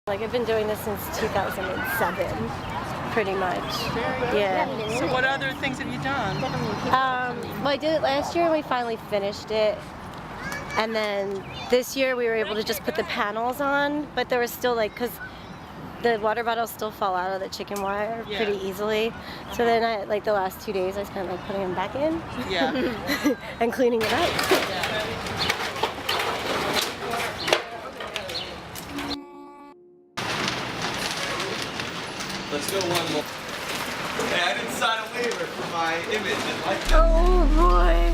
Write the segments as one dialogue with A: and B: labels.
A: Like I've been doing this since 2007, pretty much. Yeah.
B: So what other things have you done?
A: Well, I did it last year and we finally finished it. And then this year we were able to just put the panels on, but there was still like, because the water bottles still fall out of the chicken wire pretty easily. So then like the last 2 days I spent like putting them back in.
B: Yeah.
A: And cleaning it up.
C: Let's go one more. Hey, I didn't sign a waiver for my image.
A: Oh boy.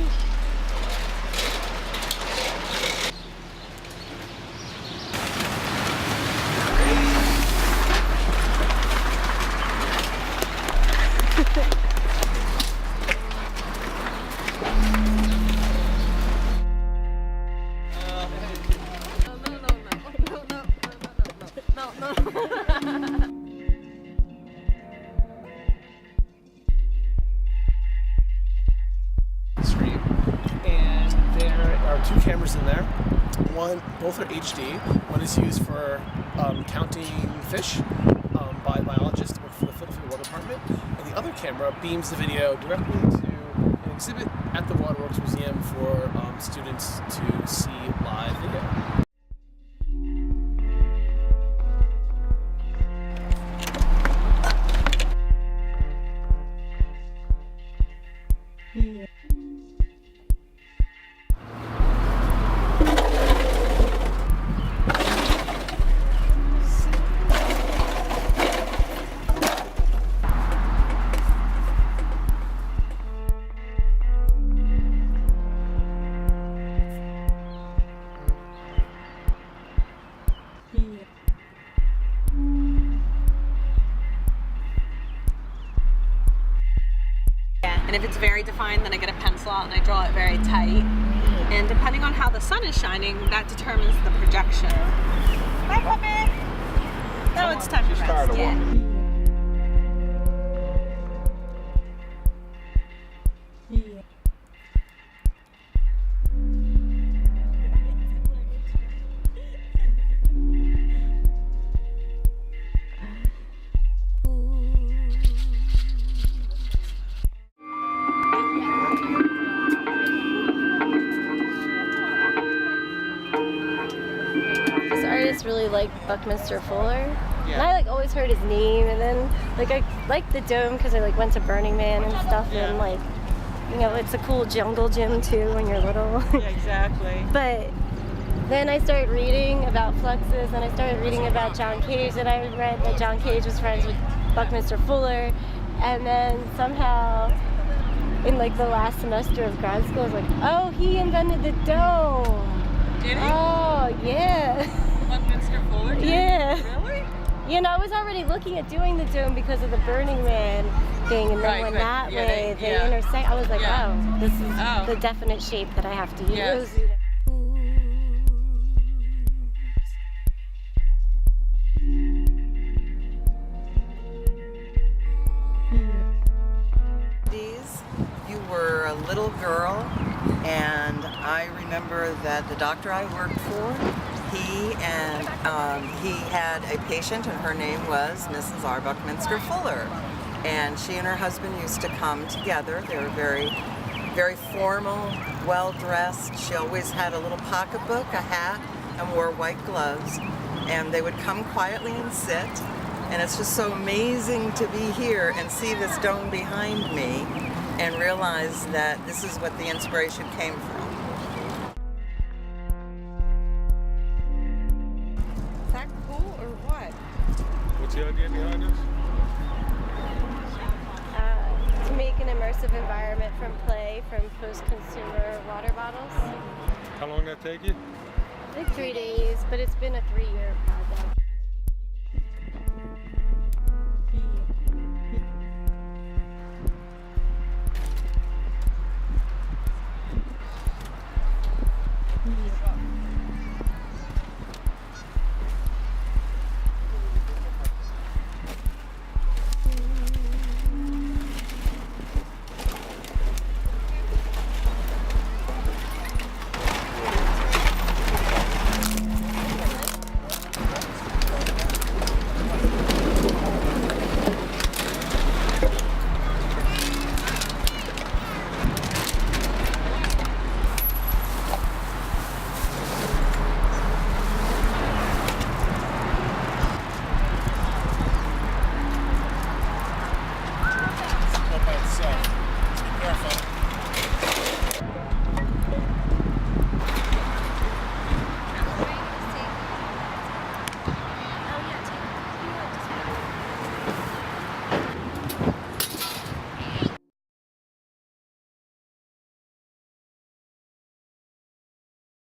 D: Screen, and there are 2 cameras in there. Both are HD. One is used for counting fish by biologists for the Philadelphia Water Department, and the other camera beams the video directly into an exhibit at the Waterworks Museum for students to see live video.
B: And if it's very defined, then I get a pencil out and I draw it very tight. And depending on how the sun is shining, that determines the projection. Hi, puppy. No, it's time to rest. Yeah.
A: Really like Buckminster Fuller. And I like always heard his name, and then like I like the dome because I like went to Burning Man and stuff, and like, you know, it's a cool jungle gym too when you're little.
B: Yeah, exactly.
A: But then I started reading about fluxus, and I started reading about John Cage, and I read that John Cage was friends with Buckminster Fuller, and then somehow in like the last semester of grad school I was like, oh, he invented the dome.
B: Did he?
A: Oh yeah.
B: Buckminster Fuller?
A: Yeah.
B: Really?
A: You know, I was already looking at doing the dome because of the Burning Man thing, and then when that way they intersect, I was like, oh, this is the definite shape that I have to use.
B: Yes.
E: You were a little girl, and I remember that the doctor I worked for, he had a patient, and her name was Mrs. R. Buckminster Fuller, and she and her husband used to come together. They were very, very formal, well-dressed. She always had a little pocketbook, a hat, and wore white gloves, and they would come quietly and sit, and it's just so amazing to be here and see this dome behind me and realize that this is what the inspiration came from.
B: Is that cool or what?
F: What's the idea behind this?
A: To make an immersive environment from play from post-consumer water bottles.
F: How long did that take you?
A: Like 3 days, but it's been a 3-year project.